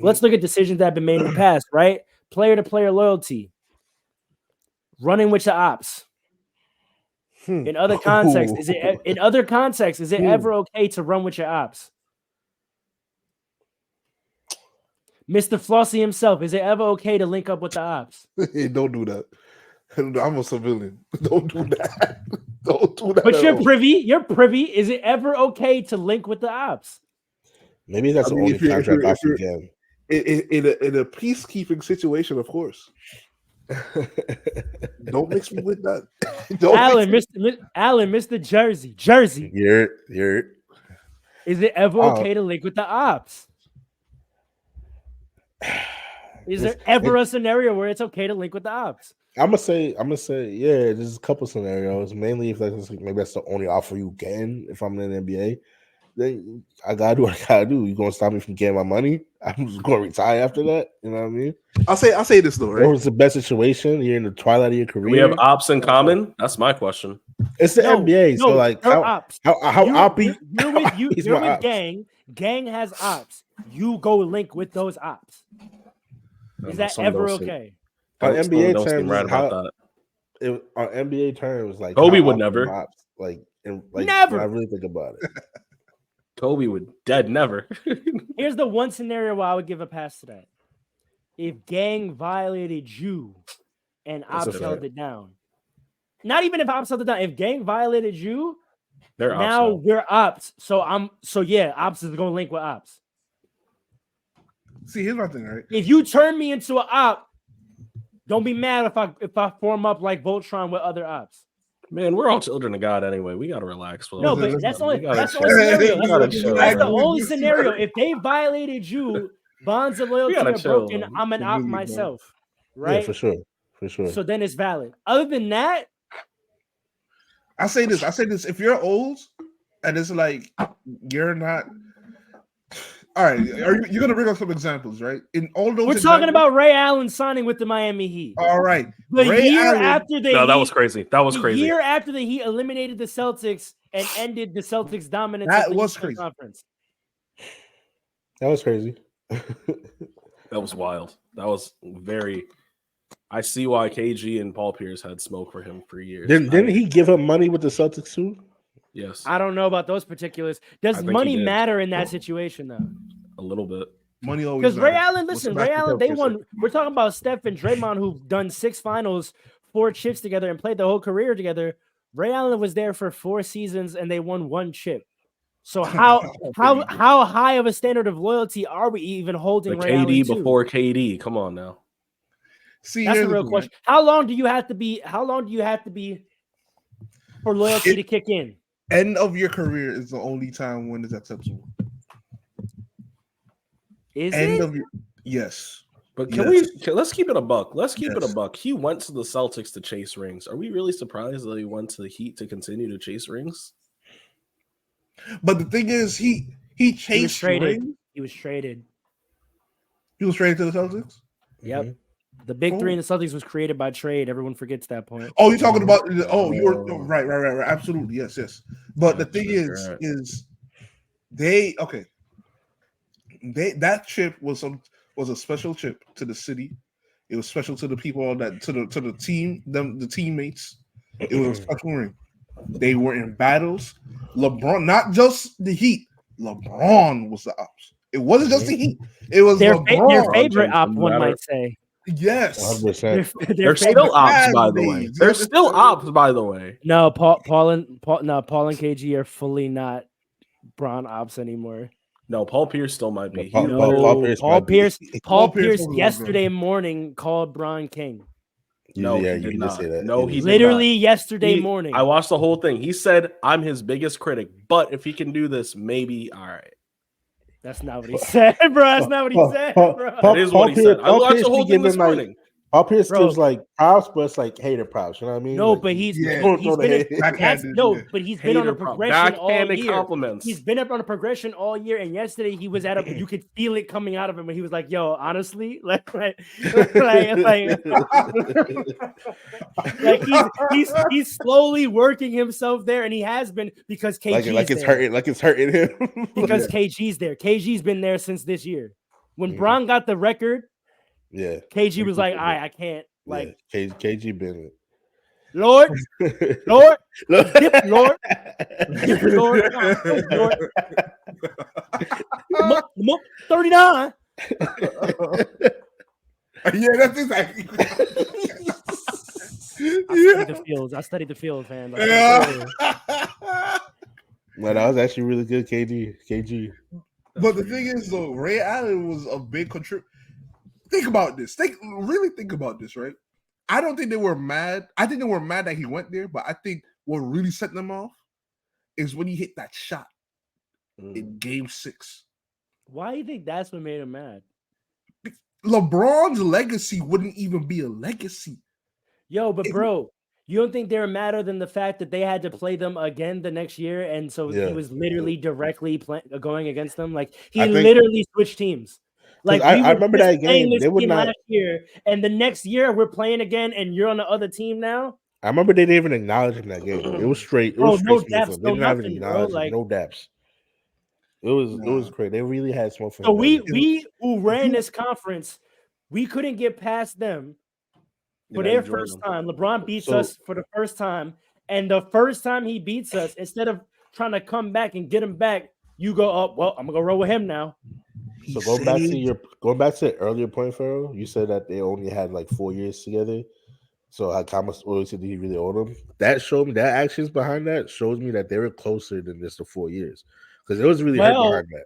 Let's look at decisions that have been made in the past, right? Player-to-player loyalty. Running with your ops. In other contexts, is it ever okay to run with your ops? Mr. Flossie himself, is it ever okay to link up with the ops? Hey, don't do that. I'm a civilian. Don't do that. Don't do that. But you're privy. You're privy. Is it ever okay to link with the ops? Maybe that's the only contract off again. In a peacekeeping situation, of course. Don't mix me with that. Alan, Mr. Jersey. You're. Is it ever okay to link with the ops? Is there ever a scenario where it's okay to link with the ops? I'm gonna say, yeah. There's a couple scenarios. Mainly if that's maybe that's the only offer you getting. If I'm in the NBA, then I gotta do what I gotta do. You gonna stop me from getting my money? I'm just gonna retire after that. You know what I mean? I'll say this though, right? What was the best situation? You're in the twilight of your career. We have ops in common. That's my question. It's the NBA, so like how oppy? You're with gang. Gang has ops. You go link with those ops. Is that ever okay? On NBA terms, right about that. On NBA terms, like Kobe would never. Ops, never. When I really think about it. Kobe would never. Here's the one scenario where I would give a pass to that. If gang violated you and ops held it down. Not even if ops held it down. If gang violated you, we're ops. So ops is gonna link with ops. See, here's my thing, right? If you turn me into an op, don't be mad if I form up like Voltron with other ops. Man, we're all children of God anyway. We gotta relax. No, but that's the only scenario. That's the only scenario. If they violated you, bonds of loyalty are broken. I'm an op myself, right? Yeah, for sure. So then it's valid. Other than that, I say this. If you're old and it's like you're not. All right, you're gonna bring up some examples, right? In all those, we're talking about Ray Allen signing with the Miami Heat. All right, that was crazy. That was crazy. The year after the Heat eliminated the Celtics and ended the Celtics' dominance. That was crazy. Conference. That was crazy. That was wild. That was very. I see why KG and Paul Pierce had smoke for him for years. Didn't he give him money with the Celtics too? Yes. I don't know about those particulars. Does money matter in that situation, though? A little bit. Money always. Because Ray Allen, they won. We're talking about Steph and Draymond, who've done 6 finals, 4 chips together, and played the whole career together. Ray Allen was there for 4 seasons, and they won 1 chip. So how high of a standard of loyalty are we even holding Ray Allen KD before KD? Come on now. See, that's the real question. How long do you have to be for loyalty to kick in? End of your career is the only time when it's acceptable. Yes. But let's keep it a buck. Let's keep it a buck. He went to the Celtics to chase rings. Are we really surprised that he went to the Heat to continue to chase rings? But the thing is, he chased rings. He was traded. He was traded to the Celtics? Yep. Mm-hmm. The big 3 in the Celtics was created by trade. Everyone forgets that point. Oh, you're talking about you were right. Absolutely. Yes. But the thing is that chip was a special chip to the city. It was special to the people to the team, the teammates. It was a special ring. They were in battles. LeBron, not just the Heat. LeBron was the ops. It wasn't just the Heat. It was their favorite op, one might say. Yes, they're still ops, by the way. They're still ops, by the way. No, Paul and KG are fully not Bron ops anymore. No, Paul Pierce still might be. Paul Pierce yesterday morning called Bron king. No, he did not say that. No, he literally yesterday morning. I watched the whole thing. He said, "I'm his biggest critic, but if he can do this, maybe all right." That's not what he said, bro. That's not what he said, bro. That is what he said. I watched the whole thing this morning. Paul Pierce gives like props, but it's like hater props. You know what I mean? No, like, but he's been on a progression all year. Compliments. He's been up on a progression all year, and yesterday he was you could feel it coming out of him, and he was like, "Yo, honestly, he's slowly working himself there, and he has been because KG's it's hurting him because KG's there. KG's been there since this year. When Bron got the record, yeah, KG was like, I can't. Like, KG been it. Lord, Lord, dip, Lord, dip, Lord, Lord. 39. Yeah, that's exactly. I studied the field, man. Yeah. Well, that was actually really good, KG. But the thing is, though, Ray Allen was a big contributor. Think about this. Really think about this, right? I don't think they were mad. I think they were mad that he went there, but I think what really set them off is when he hit that shot in Game 6. Why do you think that's what made him mad? LeBron's legacy wouldn't even be a legacy. Yo, but bro, you don't think they're madder than the fact that they had to play them again the next year, and so he was literally directly going against them? Like he literally switched teams. Like I remember that game. They would not last year, and the next year we're playing again, and you're on the other team now. I remember they didn't even acknowledge him that game. It was straight. It was no straight. daps, They didn't have any acknowledge like, no daps. It was crazy. They really had smoke for him. So we who ran this conference, we couldn't get past them for their first time. LeBron beats us for the first time, and the first time he beats us, instead of trying to come back and get him back, you go up. Well, I'm gonna go roll with him now. So going back to the earlier point, Pharaoh, you said that they only had like 4 years together. So how much loyalty did he really owe them? That showed me that actions behind that shows me that they were closer than just the 4 years, because it was really hurt behind that.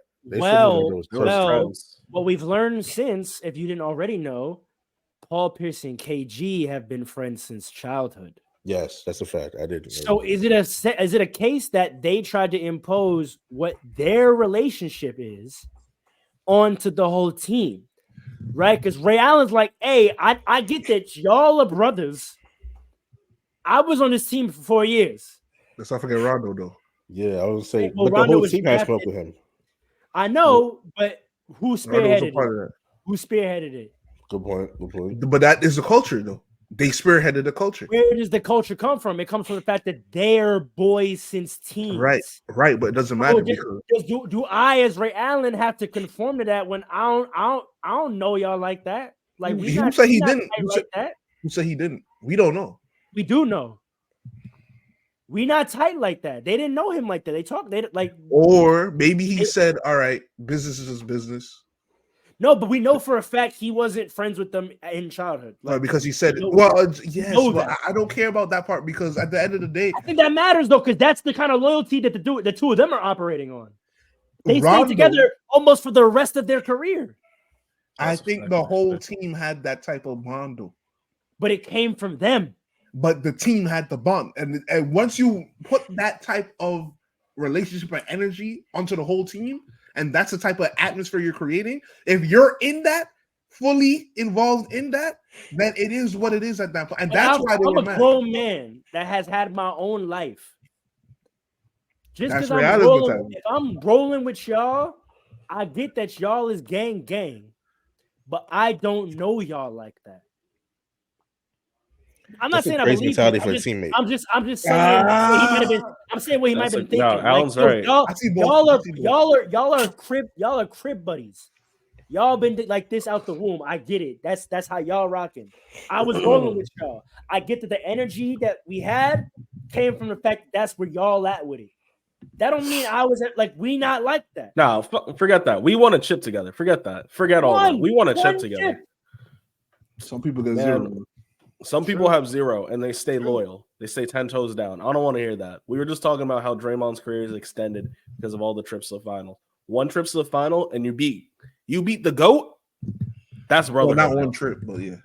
What we've learned since, if you didn't already know, Paul Pierce and KG have been friends since childhood. Yes, that's a fact. I didn't. So is it a case that they tried to impose what their relationship is onto the whole team, right? Because Ray Allen's like, hey, I get that y'all are brothers. I was on this team for 4 years. Let's not forget Rondo, though. Yeah, I was saying, but the whole team has spoke with him. I know, but who spearheaded it? Who spearheaded it? Good point. But that is the culture, though. They spearheaded the culture. Where does the culture come from? It comes from the fact that they're boys since teens. Right, but it doesn't matter. Do I, as Ray Allen, have to conform to that when I don't know y'all like that? Like who said he didn't? Who said he didn't? We don't know. We do know. We not tight like that. They didn't know him like that. They talk. They like. Or maybe he said, "All right, business is business." No, but we know for a fact he wasn't friends with them in childhood. Like, because he said, well, yes, but I don't care about that part, because at the end of the day, I think that matters though, because that's the kind of loyalty that the two of them are operating on. They stayed together almost for the rest of their career. I think the whole team had that type of bond, though. But it came from them. But the team had the bond, and once you put that type of relationship and energy onto the whole team, and that's the type of atmosphere you're creating, if you're in that, fully involved in that, then it is what it is at that point. And that's why they were mad. I'm a grown man that has had my own life. Just because if I'm rolling with y'all, I get that y'all is gang, but I don't know y'all like that. I'm not saying I believe mentality for a teammate. I'm just saying what he might have been. I'm saying what he might have been thinking. No, Alan's right. Y'all are crib buddies. Y'all been like this out the womb. I get it. That's how y'all rocking. I was rolling with y'all. I get that the energy that we had came from the fact that that's where y'all at with it. That don't mean I was like we not like that. No, forget that. We want to chip together. Forget that. Forget all that. We want to chip together. Some people get zero. Some people have zero and they stay loyal. They stay 10 toes down. I don't want to hear that. We were just talking about how Draymond's career is extended because of all the trips to the final. One trip to the final and you beat the GOAT. That's brother. Well, not one trip, but yeah.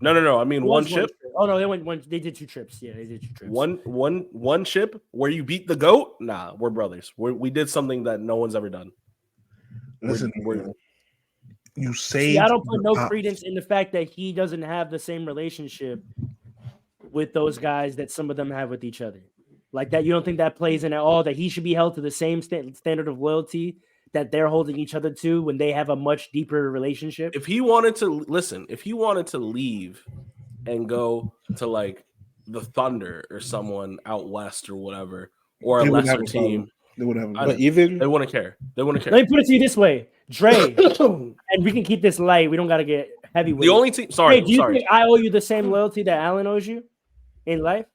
No. I mean one chip. Oh no, they went one. They did 2 trips. Yeah, they did 2 trips. One chip where you beat the GOAT. Nah, we're brothers. We did something that no one's ever done. Listen, you say I don't put no credence in the fact that he doesn't have the same relationship with those guys that some of them have with each other. Like that, you don't think that plays in at all? That he should be held to the same standard of loyalty that they're holding each other to when they have a much deeper relationship? If he wanted to leave and go to like the Thunder or someone out west or whatever, or a lesser team, They would have. But even they wouldn't care. They wouldn't care. Let me put it to you this way, Dre, and we can keep this light. We don't got to get heavy with The only team. Sorry, Hey, do you think I owe you the same loyalty that Allen owes you in life?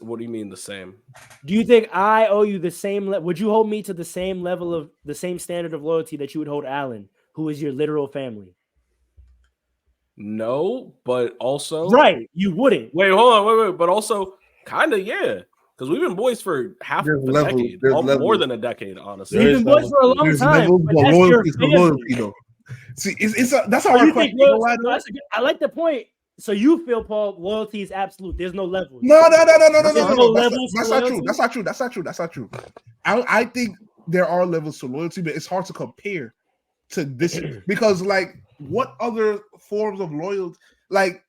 What do you mean the same? Do you think I owe you the same? Would you hold me to the same level of the same standard of loyalty that you would hold Allen, who is your literal family? No, but also right, you wouldn't. Wait, hold on, wait, but also kind of yeah, because we've been boys for half a decade, more than a decade, honestly. We've been boys for a long time. Loyalty, though. See, that's how I question. I like the point. So you feel, Paul, loyalty is absolute. There's no levels. No. That's not true. I think there are levels to loyalty, but it's hard to compare to this because, like, what other forms of loyalty? Like,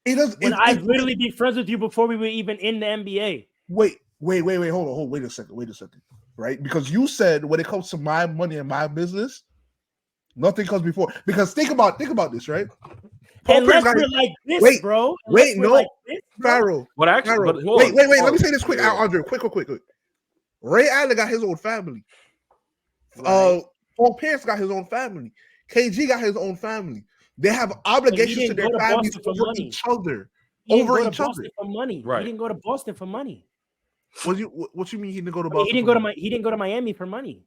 it does. I'd literally be friends with you before we were even in the NBA. Wait. Hold on. Wait a second. Right? Because you said when it comes to my money and my business, nothing comes before. Because think about this, right? Unless we're like this, bro. Pharaoh. But actually, wait. Let me say this quick, Andre. Quick. Ray Allen got his own family. Right. Paul Pierce got his own family. KG got his own fammy. They have obligations to their families over each other. For money. Right. He didn't go to Boston for money. What you mean he didn't go to Boston? He didn't go to Miami for money.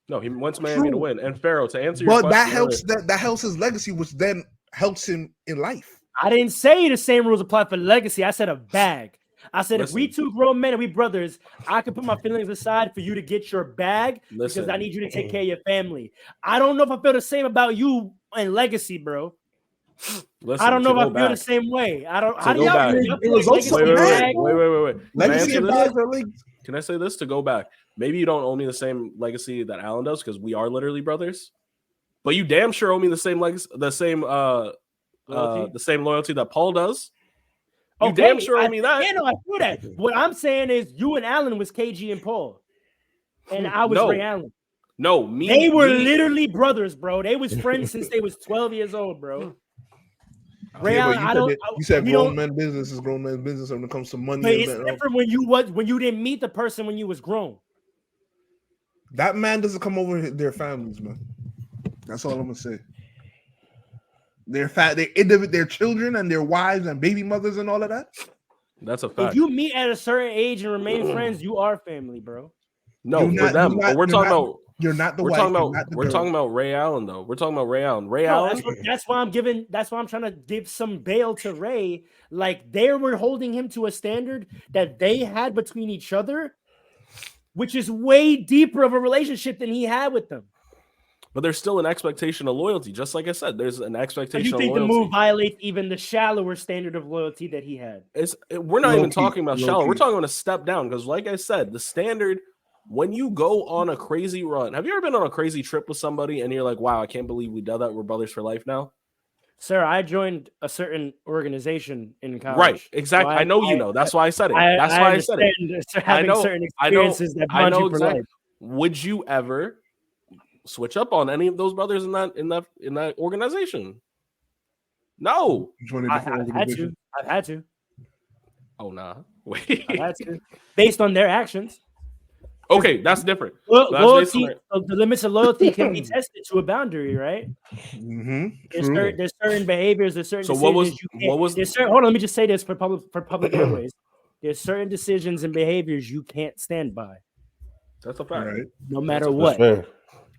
No, he went to Miami to win. And Pharaoh, to answer your question, that helps his legacy, which then helps him in life. I didn't say the same rules apply for legacy. I said a bag. I said if we two grown men and we brothers, I could put my feelings aside for you to get your bag because I need you to take care of your family. I don't know if I feel the same about you and legacy, bro. I don't know if I feel the same way. I don't. How do y'all? It was also wait. Legacy and bags are linked. Can I say this to go back? Maybe you don't owe me the same legacy that Allen does because we are literally brothers, but you damn sure owe me the same legacy, the same loyalty that Paul does. You damn sure owe me that. Yeah, no, I feel that. What I'm saying is, you and Allen was KG and Paul, and I was Ray Allen. No, they were literally brothers, bro. They was friends since they was 12 years old, bro. Ray Allen, you said grown men business is grown men business when it comes to money. But it's different when you didn't meet the person when you was grown. That man doesn't come over their families, man. That's all I'm gonna say. Their children and their wives and baby mothers and all of that. That's a fact. If you meet at a certain age and remain friends, you are family, bro. No, for them. But we're talking about. You're not the we're wife. Talking about Ray Allen, though. We're talking about Ray Allen. That's why I'm trying to give some bail to Ray. Like, they were holding him to a standard that they had between each other, which is way deeper of a relationship than he had with them. But there's still an expectation of loyalty. Just like I said, there's an expectation of loyalty. You think the move violates even the shallower standard of loyalty that he had? We're not even talking about shallow. We're talking about a step down because, like I said, the standard, when you go on a crazy run, have you ever been on a crazy trip with somebody and you're like, wow, I can't believe we did that. We're brothers for life now? Sir, I joined a certain organization in college. Right, exactly. So I know you know. That's why I said it. That's why I said it. Having certain experiences that bond you for life. Would you ever switch up on any of those brothers in that organization? No. I've had to. Oh nah. Wait. I've had to. Based on their actions. Okay, that's different. Loyalty, the limits of loyalty can be tested to a boundary, right? Mm-hmm. There's certain behaviors, there's certain decisions. Hold on, let me just say this for public airways. There's certain decisions and behaviors you can't stand by. That's a fact. Right. No matter what.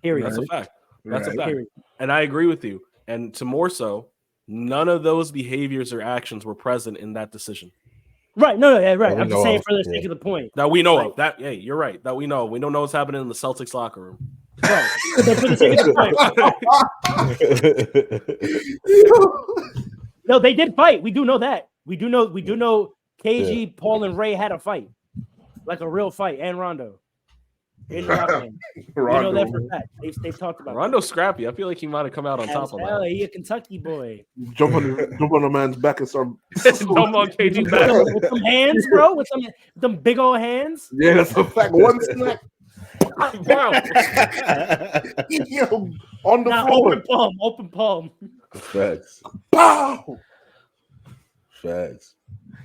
Period. That's a fact. That's a fact. And I agree with you. And to more so, none of those behaviors or actions were present in that decision. Right. No, right. I'm just saying for the sake of the point. That we know of. That, hey, you're right. That we know. We don't know what's happening in the Celtics locker room. Right. For the sake of the point. No, they did fight. We do know that. We do know KG, Paul, and Ray had a fight. Like a real fight. And Rondo. In Rockland. You know that for a fact. They've talked about Rondo's scrappy. I feel like he might have come out on top of that. He a Kentucky boy. Jump on a man's back and start jump on KG's back. With some hands, bro. With some big old hands. Yeah, that's a fact. One snap. Wow. Yo, on the floor. Open palm. Facts. Pow. Facts.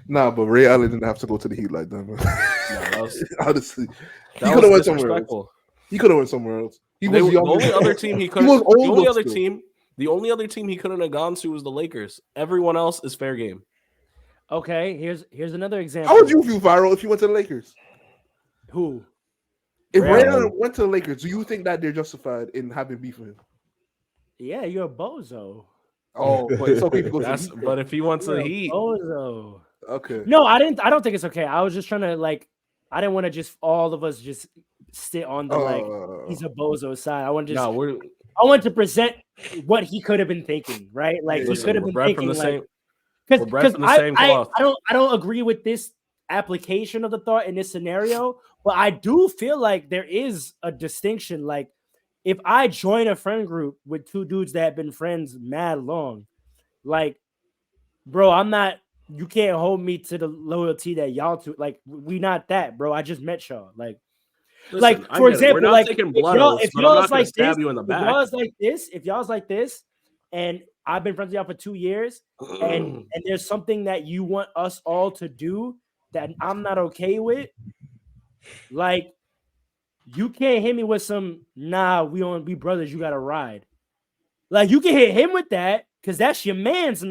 Nah, but Ray Allen didn't have to go to the Heat like that, man. No, that was Honestly, he that could have was went somewhere else. disrespectful. He could have went somewhere else. He The was young. only other team he could. He was The old, only but other still. team. The only other team he couldn't have gone to was the Lakers. Everyone else is fair game. Okay, here's another example. How would you feel, Viral, if you went to the Lakers? Who? If Ray Ray Allen. Allen went to the Lakers, do you think that they're justified in having beef with him? Yeah, you're a bozo. Oh, but it's okay to go to the That's, Heat. but if he wants You're the a Heat, bozo. Okay. No, I don't think it's okay. I was just trying to I didn't want to just all of us just sit on the he's a bozo side. I want to just I want to present what he could have been thinking, right? Like he could have been thinking because I don't agree with this application of the thought in this scenario, but I do feel like there is a distinction. Like if I join a friend group with two dudes that have been friends mad long, like, bro, you can't hold me to the loyalty that y'all two. Like, we not that, bro. I just met y'all. Like, listen, for example, we're not taking blood oaths, if but I'm y'all's not gonna like stab this, you in the if back. y'all's like this, and I've been friends with y'all for 2 years, and there's something that you want us all to do that I'm not okay with, like, you can't hit me with some, nah, we brothers, you gotta ride. Like, you can hit him with that, because that's your man's.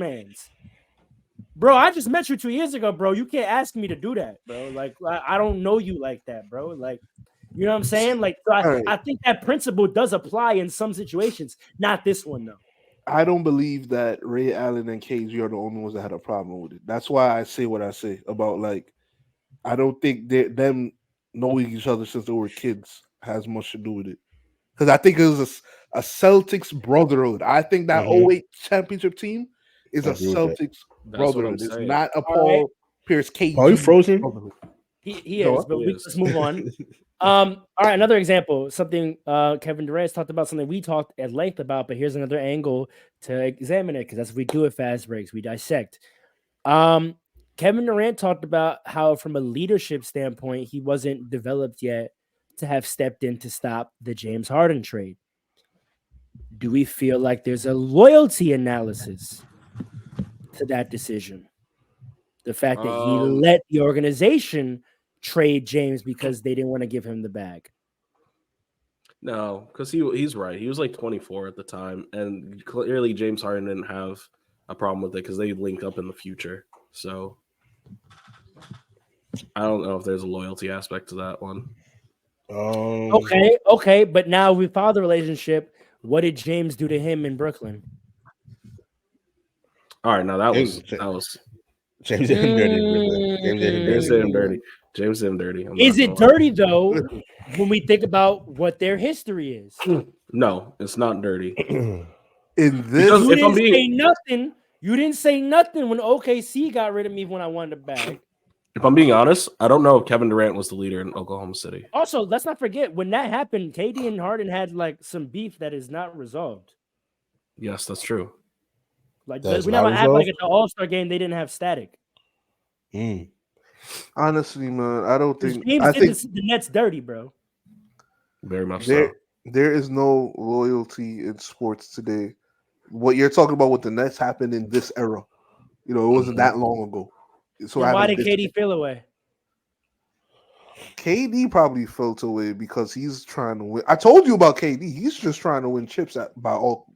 Bro, I just met you 2 years ago, bro. You can't ask me to do that, bro. Like, I don't know you like that, bro. Like, you know what I'm saying? Like, so I think that principle does apply in some situations. Not this one, though. I don't believe that Ray Allen and KG are the only ones that had a problem with it. That's why I say what I say about, like, I don't think them knowing each other since they were kids has much to do with it. Because I think it was a Celtics brotherhood. I think that 08 championship team is a Celtics brotherhood. It's not a Paul Pierce KG. Are you frozen? Brotherhood. He is, but let's move on. All right, another example. Something Kevin Durant talked about, something we talked at length about, but here's another angle to examine it, because that's what we do at Fast Breaks. We dissect. Kevin Durant talked about how, from a leadership standpoint, he wasn't developed yet to have stepped in to stop the James Harden trade. Do we feel like there's a loyalty analysis to that decision? The fact that he let the organization trade James because they didn't want to give him the bag. No, because he's right. He was like 24 at the time, and clearly James Harden didn't have a problem with it because they link up in the future. So I don't know if there's a loyalty aspect to that one. Okay, but now we found the relationship. What did James do to him in Brooklyn? All right, now that was James did him dirty. James did him dirty. James did him dirty. Is it dirty though when we think about what their history is? No, it's not dirty. In this, you didn't say nothing. You didn't say nothing when OKC got rid of me when I won the bag. If I'm being honest, I don't know if Kevin Durant was the leader in Oklahoma City. Also, let's not forget when that happened, KD and Harden had like some beef that is not resolved. Yes, that's true. Like we never act like at the All-Star game they didn't have static. Honestly, man, I don't think. I think the Nets dirty, bro. Very much so. There is no loyalty in sports today. What you're talking about with the Nets happened in this era. You know, it wasn't that long ago. So why did KD feel away? KD probably felt away because he's trying to win. I told you about KD. He's just trying to win chips by all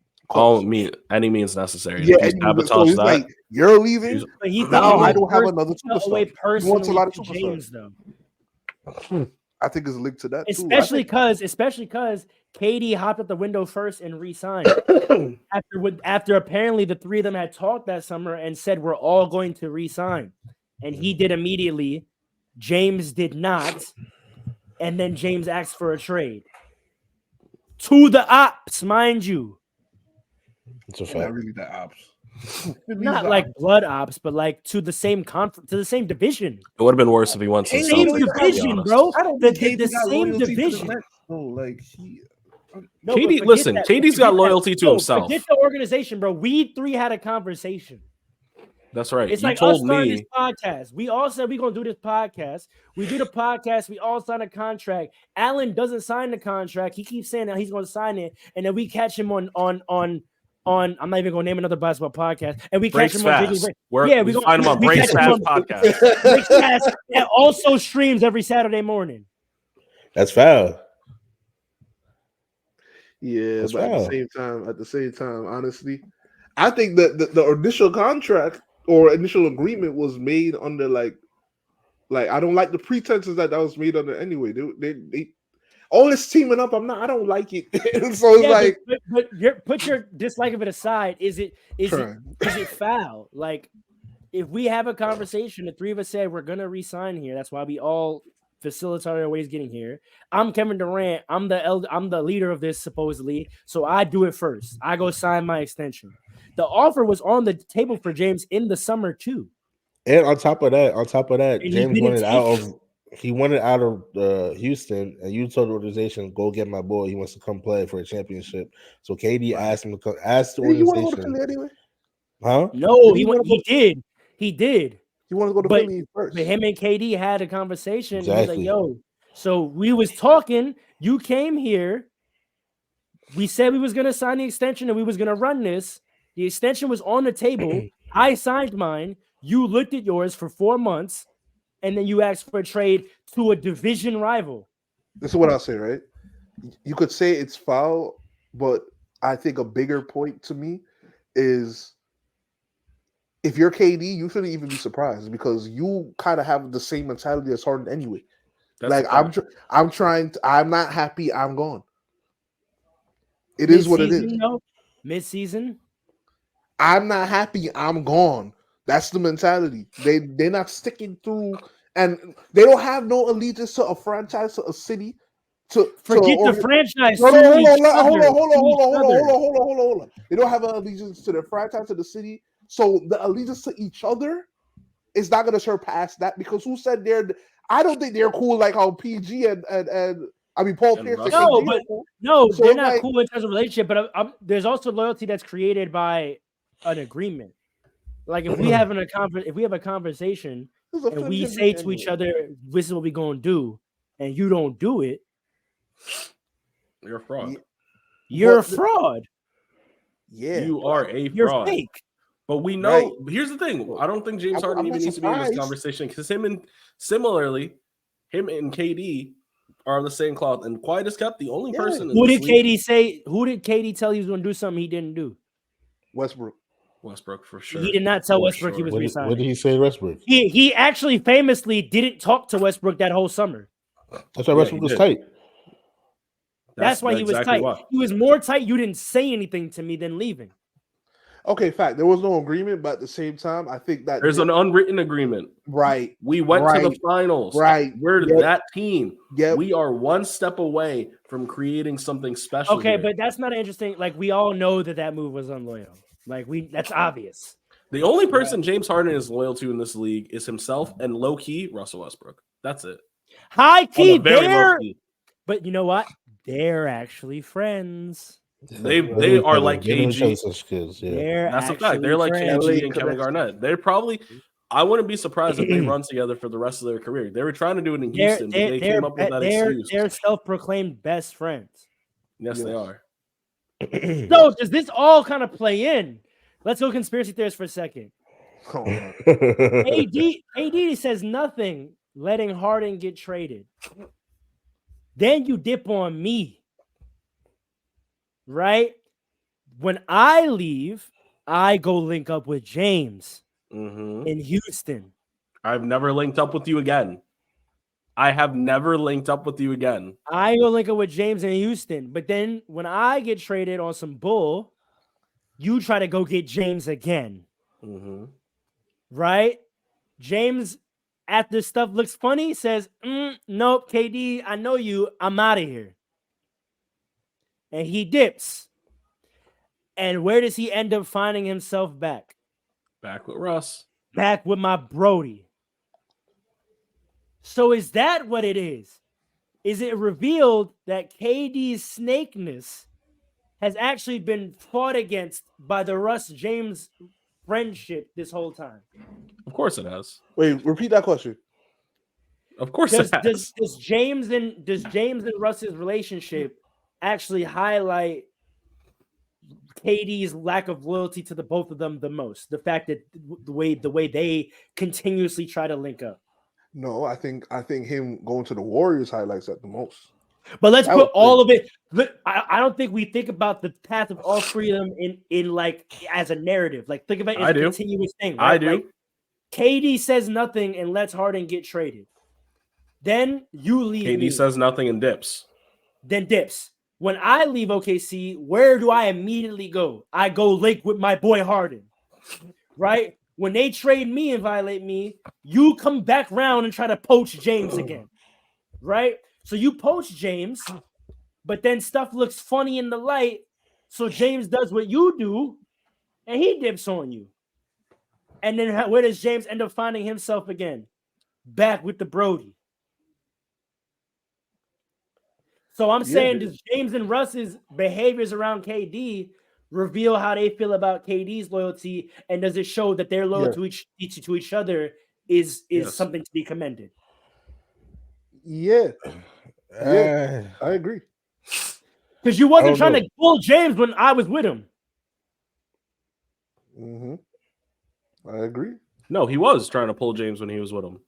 any means necessary. Yeah, so he's like, you're leaving. But he now I don't have another superstar. He wants a lot of James, though. I think it's linked to that especially because KD hopped out the window first and re-signed after apparently the three of them had talked that summer and said we're all going to re-sign, and he did immediately. James did not, and then James asked for a trade to the ops, mind you. It's a fact. Not really the ops. Not like blood ops, but like to the same to the same division. It would have been worse if he went to the same division, bro. I don't the same division. KD, listen, KD's got loyalty to himself. Forget the organization, bro. We three had a conversation. That's right. It's you like told us starting me this podcast. We all said we're gonna do this podcast. We do the podcast. We all sign a contract. Allen doesn't sign the contract. He keeps saying that he's gonna sign it, and then we catch him on on. I'm not even gonna name another basketball podcast, and we Breaks catch him on Fast. JJ. We find him on Breaks Fast podcast. Breaks Fast, and also streams every Saturday morning. That's foul. Yeah, That's but foul. at the same time, honestly, I think that the initial contract or initial agreement was made under like I don't like the pretenses that was made under anyway. They all this teaming up. I don't like it. So it's like, but put your dislike of it aside. Is it foul? Like, if we have a conversation, the three of us said we're gonna re-sign here. That's why we all facilitated our ways getting here. I'm Kevin Durant. I'm the leader of this supposedly. So I do it first. I go sign my extension. The offer was on the table for James in the summer too. And on top of that, And James wanted out of Houston, and you told the organization, "Go get my boy. He wants to come play for a championship." So KD asked him to come. Asked the organization, you want to go to Philly anyway? Huh? No, he did. He did. You want to go to Philly first? But him and KD had a conversation. Exactly. He's like, "Yo, so we was talking. You came here. We said we was gonna sign the extension and we was gonna run this. The extension was on the table. I signed mine. You looked at yours for 4 months, and then you asked for a trade to a division rival." This is what I'll say, right? You could say it's foul, but I think a bigger point to me is if you're KD, you shouldn't even be surprised because you kind of have the same mentality as Harden anyway. I'm not happy. I'm gone. It is what it is. Mid-season. I'm not happy. I'm gone. That's the mentality. They're not sticking through, and they don't have no allegiance to a franchise, to a city. To forget the franchise. Hold on. They don't have an allegiance to the franchise, to the city. So the allegiance to each other is not going to surpass that because who said they're? I don't think they're cool like how PG and I mean Paul Pierce. No, they're not cool in terms of relationship. But there's also loyalty that's created by an agreement. Like if we have a conversation and we say to each other, "This is what we're gonna do," and you don't do it, you're a fraud. You're a fraud. Yeah, you are a fraud. You're fake. But we know. Right. Here's the thing. I don't think James Harden even needs to be in this conversation because him and KD are on the same cloth. And quiet as kept, the only person. Who did KD say? Who did KD tell he was going to do something he didn't do? Westbrook for sure. He did not tell Westbrook he was resigning. What did he say to Westbrook? He actually famously didn't talk to Westbrook that whole summer. That's why Westbrook was tight. That's why he was tight. He was more tight. You didn't say anything to me than leaving. Okay, fact. There was no agreement, but at the same time, I think that there's an unwritten agreement. Right. We went to the finals. Right. We're that team. Yep. We are one step away from creating something special. Okay, but that's not interesting. Like we all know that move was unloyal. Like that's obvious. The only person James Harden is loyal to in this league is himself and low key Russell Westbrook. That's it. High key, but you know what? They're actually friends. They are like KG. Yeah. That's a fact. They're like KG and Kevin Garnett. They're probably. I wouldn't be surprised if they run together for the rest of their career. They were trying to do it in Houston, but they came up with that excuse. They're self-proclaimed best friends. Yes, they are. So does this all kind of play in? Let's go conspiracy theorists for a second. AD says nothing, letting Harden get traded. Then you dip on me. Right? When I leave, I go link up with James in Houston. I've never linked up with you again. I have never linked up with you again. I go link up with James in Houston. But then when I get traded on some bull, you try to go get James again. Right? James, after stuff looks funny, says, nope, KD, I know you. I'm out of here. And he dips. And where does he end up finding himself back? Back with Russ. Back with my Brody. So is that what it is? Is it revealed that KD's snakeness has actually been fought against by the Russ James friendship this whole time? Of course it has. Wait, repeat that question. Of course it has. Does James and Russ's relationship actually highlight KD's lack of loyalty to the both of them the most. The fact that the way they continuously try to link up. No, I think him going to the Warriors highlights that the most. But let's put all of it. I don't think we think about the path of all three of them in like as a narrative. Like think about it as a continuous thing. Right? I do. Like, KD says nothing and lets Harden get traded. Then you leave. KD says nothing and dips. Then dips. When I leave OKC, where do I immediately go? I go link with my boy Harden. Right? When they trade me and violate me, you come back around and try to poach James again. Right? So you poach James, but then stuff looks funny in the light. So James does what you do, and he dips on you. And then where does James end up finding himself again? Back with the Brody. So I'm saying, does James and Russ's behaviors around KD reveal how they feel about KD's loyalty, and does it show that their loyalty to each other is something to be commended? Yeah, I agree. Because you wasn't trying to pull James when I was with him. I agree. No, he was trying to pull James when he was with him.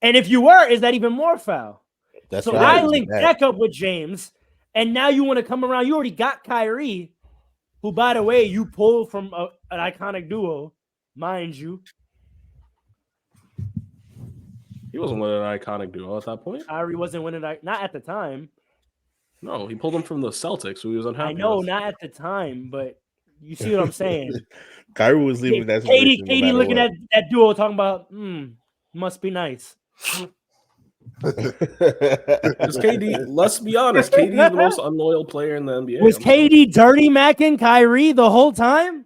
And if you were, is that even more foul? That's so I linked back up with James, and now you want to come around. You already got Kyrie, who, by the way, you pulled from an iconic duo, mind you. He wasn't with an iconic duo at that point. Kyrie wasn't winning, not at the time. No, he pulled him from the Celtics, who he was unhappy I know, with. not at the time, but you see what I'm saying. Kyrie was leaving that. KD looking at that duo, talking about, must be nice. KD, let's be honest, KD is the most unloyal player in the NBA. Was KD dirty macking Kyrie the whole time?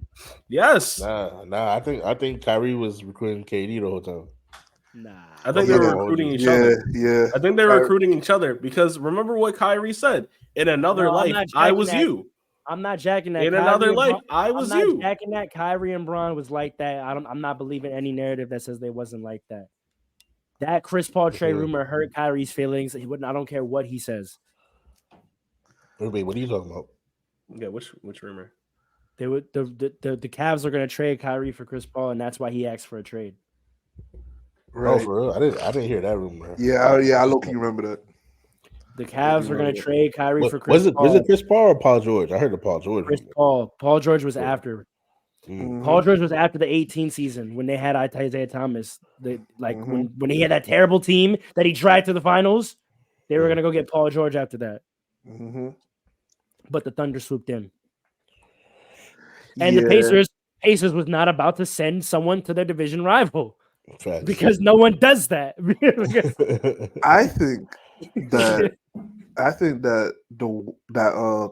Yes. Nah. I think Kyrie was recruiting KD the whole time. Nah. I think they were recruiting each other. Yeah. I think they were recruiting each other because remember what Kyrie said? In another life, I was you. I'm not jacking that. In another life, I was you. I'm not jacking that. Kyrie and Bron was like that. I'm not believing any narrative that says they wasn't like that. That Chris Paul trade rumor hurt Kyrie's feelings. I don't care what he says. Wait, what are you talking about? Yeah, which rumor? They would the Cavs are going to trade Kyrie for Chris Paul, and that's why he asked for a trade. Right. Oh, for real? I didn't hear that rumor. Yeah, I low-key remember that. The Cavs are going to trade Kyrie for Chris Paul. Was it Chris Paul or Paul George? I heard the Paul George. Chris Paul. Paul George was after. Paul George was after the 18 season when they had Isaiah Thomas. When he had that terrible team that he dragged to the finals, they were going to go get Paul George after that. But the Thunder swooped in. And the Pacers was not about to send someone to their division rival. Facts. Because no one does that. I think that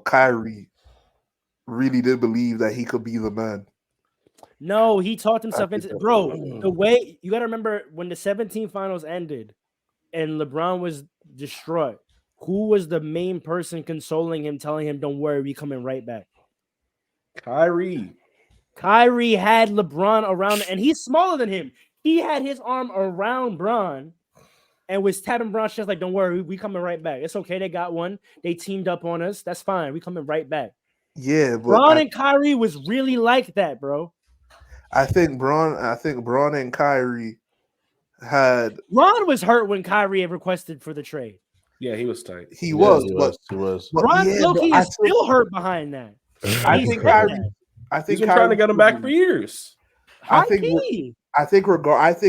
Kyrie really did believe that he could be the man. No, he talked himself into bro. The way you got to remember when the 17 finals ended and LeBron was distraught, who was the main person consoling him, telling him, "Don't worry, we coming right back"? Kyrie had LeBron around, and he's smaller than him. He had his arm around Bron and was tapping Bron's chest like, "Don't worry, we coming right back. It's okay. They got one. They teamed up on us. That's fine. We coming right back." Yeah, but Bron and Kyrie was really like that, bro. I think Bron and Kyrie had. Bron was hurt when Kyrie requested for the trade. Yeah, he was tight. He was. Bron Loki is still hurt behind that. I think Kyrie. He's been trying to get him back for years. I think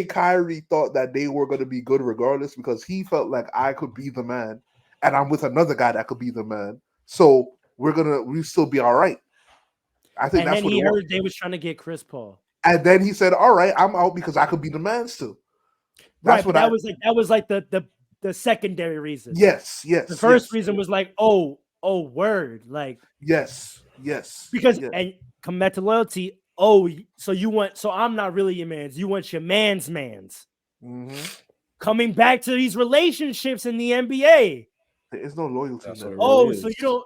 Kyrie thought that they were going to be good regardless because he felt like I could be the man, and I'm with another guy that could be the man. So we still be all right. I think that's what he heard. They was trying to get Chris Paul, and then he said, "All right, I'm out because I could be the man still." That's what that was like the secondary reason. Yes. The first reason was like, oh, word, like yes. Because and come back to loyalty. Oh, so I'm not really your man's. You want your man's. Coming back to these relationships in the NBA. There is no loyalty.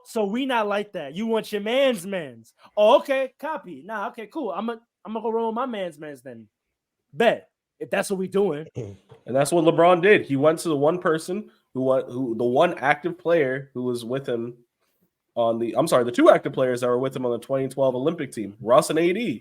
So we not like that. You want your man's. Oh, okay, copy. Nah, okay, cool. I'm gonna go roll with my man's then. Bet if that's what we doing. And that's what LeBron did. He went to the one person who the one active player who was with him the 2 active players that were with him on the 2012 Olympic team, Russ and AD.